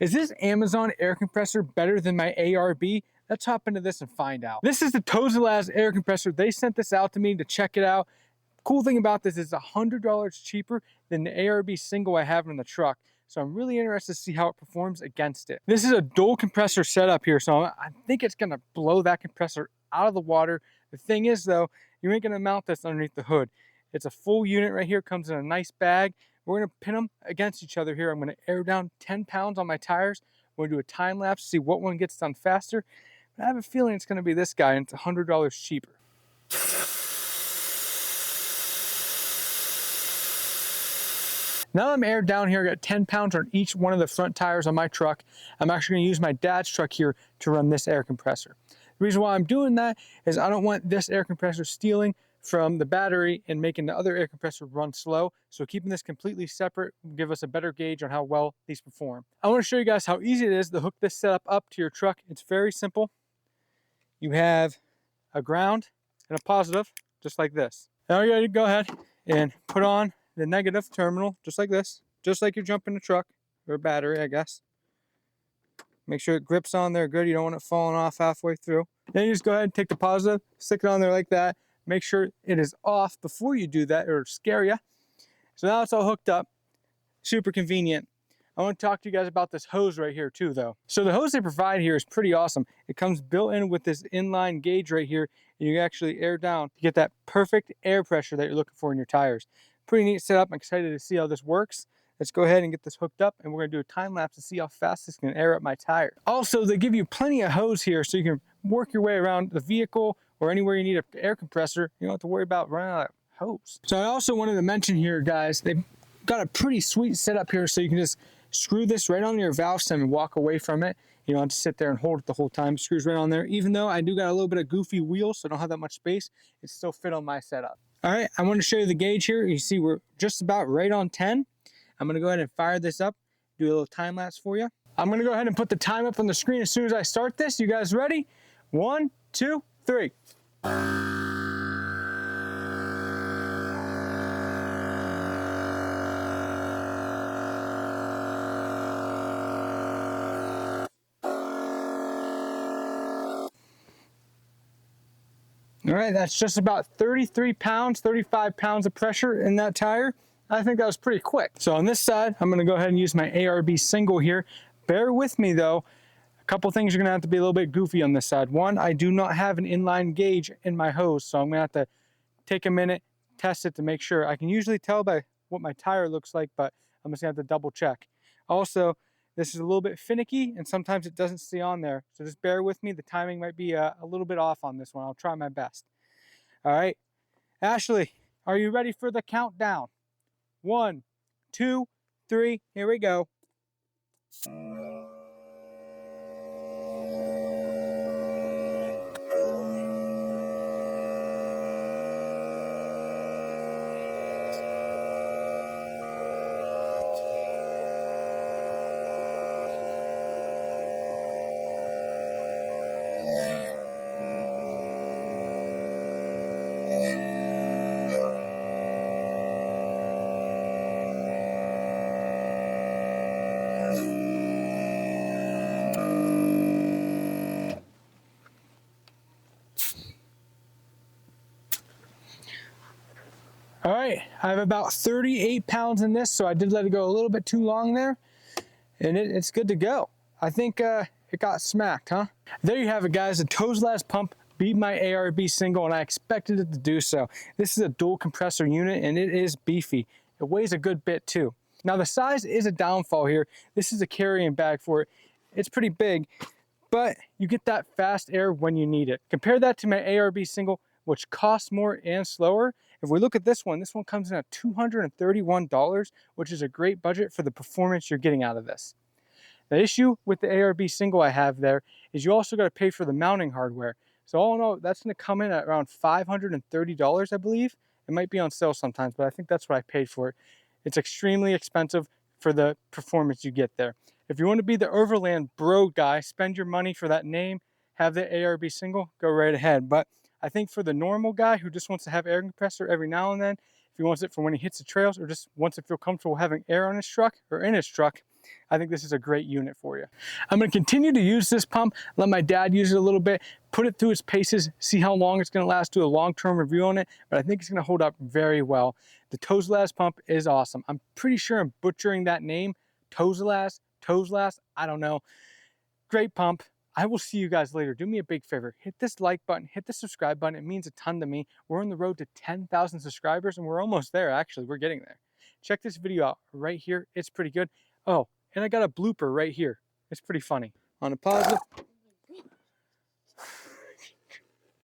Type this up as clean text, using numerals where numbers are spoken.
Is this Amazon air compressor better than my ARB? Let's hop into this and find out. This is the Tozalazz air compressor. They sent this out to me to check it out. Cool thing about this is $100 cheaper than the ARB single I have in the truck. So I'm really interested to see how it performs against it. This is a dual compressor setup here, so I think it's gonna blow that compressor out of the water. The thing is though, you ain't gonna mount this underneath the hood. It's a full unit right here, comes in a nice bag. We're gonna pin them against each other here. I'm gonna air down 10 pounds on my tires. We're gonna do a time lapse to see what one gets done faster. But I have a feeling it's gonna be this guy, and it's $100 cheaper. Now I'm aired down here, I got 10 pounds on each one of the front tires on my truck. I'm actually gonna use my dad's truck here to run this air compressor. The reason why I'm doing that is I don't want this air compressor stealing from the battery and making the other air compressor run slow. So keeping this completely separate will give us a better gauge on how well these perform. I wanna show you guys how easy it is to hook this setup up to your truck. It's very simple. You have a ground and a positive, just like this. Now you gotta go ahead and put on the negative terminal, just like this, just like you're jumping a truck or a battery, I guess. Make sure it grips on there good. You don't want it falling off halfway through. Then you just go ahead and take the positive, stick it on there like that. Make sure it is off before you do that, or it'll scare you. So now it's all hooked up. Super convenient. I want to talk to you guys about this hose right here too, though. So the hose they provide here is pretty awesome. It comes built in with this inline gauge right here, and you can actually air down to get that perfect air pressure that you're looking for in your tires. Pretty neat setup. I'm excited to see how this works. Let's go ahead and get this hooked up, and we're gonna do a time lapse to see how fast this can air up my tire. Also, they give you plenty of hose here, so you can work your way around the vehicle or anywhere you need an air compressor. You don't have to worry about running out of hose. So I also wanted to mention here, guys, they've got a pretty sweet setup here, so you can just screw this right on your valve stem and walk away from it. You don't have to sit there and hold it the whole time. It screws right on there. Even though I do got a little bit of goofy wheels, so I don't have that much space, it still fit on my setup. All right, I want to show you the gauge here. You see we're just about right on 10. I'm gonna go ahead and fire this up, do a little time lapse for you. I'm gonna go ahead and put the time up on the screen as soon as I start this. You guys ready? 1, 2, 3. All right, that's just about 33 pounds, 35 pounds of pressure in that tire. I think that was pretty quick. So on this side, I'm gonna go ahead and use my ARB single here. Bear with me though. A couple things are gonna have to be a little bit goofy on this side. One, I do not have an inline gauge in my hose, so I'm gonna have to take a minute, test it to make sure. I can usually tell by what my tire looks like, but I'm just gonna have to double check. Also, this is a little bit finicky and sometimes it doesn't stay on there. So just bear with me. The timing might be a little bit off on this one. I'll try my best. All right, Ashley, are you ready for the countdown? 1, 2, 3, here we go. All right, I have about 38 pounds in this, so I did let it go a little bit too long there, and it's good to go. I think it got smacked, huh? There you have it, guys. The Tozalazz pump beat my ARB single, and I expected it to do so. This is a dual compressor unit, and it is beefy. It weighs a good bit too. Now the size is a downfall here. This is a carrying bag for it. It's pretty big, but you get that fast air when you need it. Compare that to my ARB single, which costs more and slower. If we look at this one comes in at $231, which is a great budget for the performance you're getting out of this. The issue with the ARB single I have there is you also got to pay for the mounting hardware. So all in all, that's going to come in at around $530, I believe. It might be on sale sometimes, but I think that's what I paid for it. It's extremely expensive for the performance you get there. If you want to be the Overland bro guy, spend your money for that name, have the ARB single, go right ahead. But I think for the normal guy who just wants to have air compressor every now and then, if he wants it for when he hits the trails or just wants to feel comfortable having air on his truck or in his truck, I think this is a great unit for you. I'm going to continue to use this pump, let my dad use it a little bit, put it through its paces, see how long it's going to last, do a long-term review on it, but I think it's going to hold up very well. The Tozalazz pump is awesome. I'm pretty sure I'm butchering that name. Tozalazz, I don't know. Great pump. I will see you guys later. Do me a big favor. Hit this like button, hit the subscribe button. It means a ton to me. We're on the road to 10,000 subscribers, and we're almost there, actually. We're getting there. Check this video out right here. It's pretty good. Oh, and I got a blooper right here. It's pretty funny. On a positive,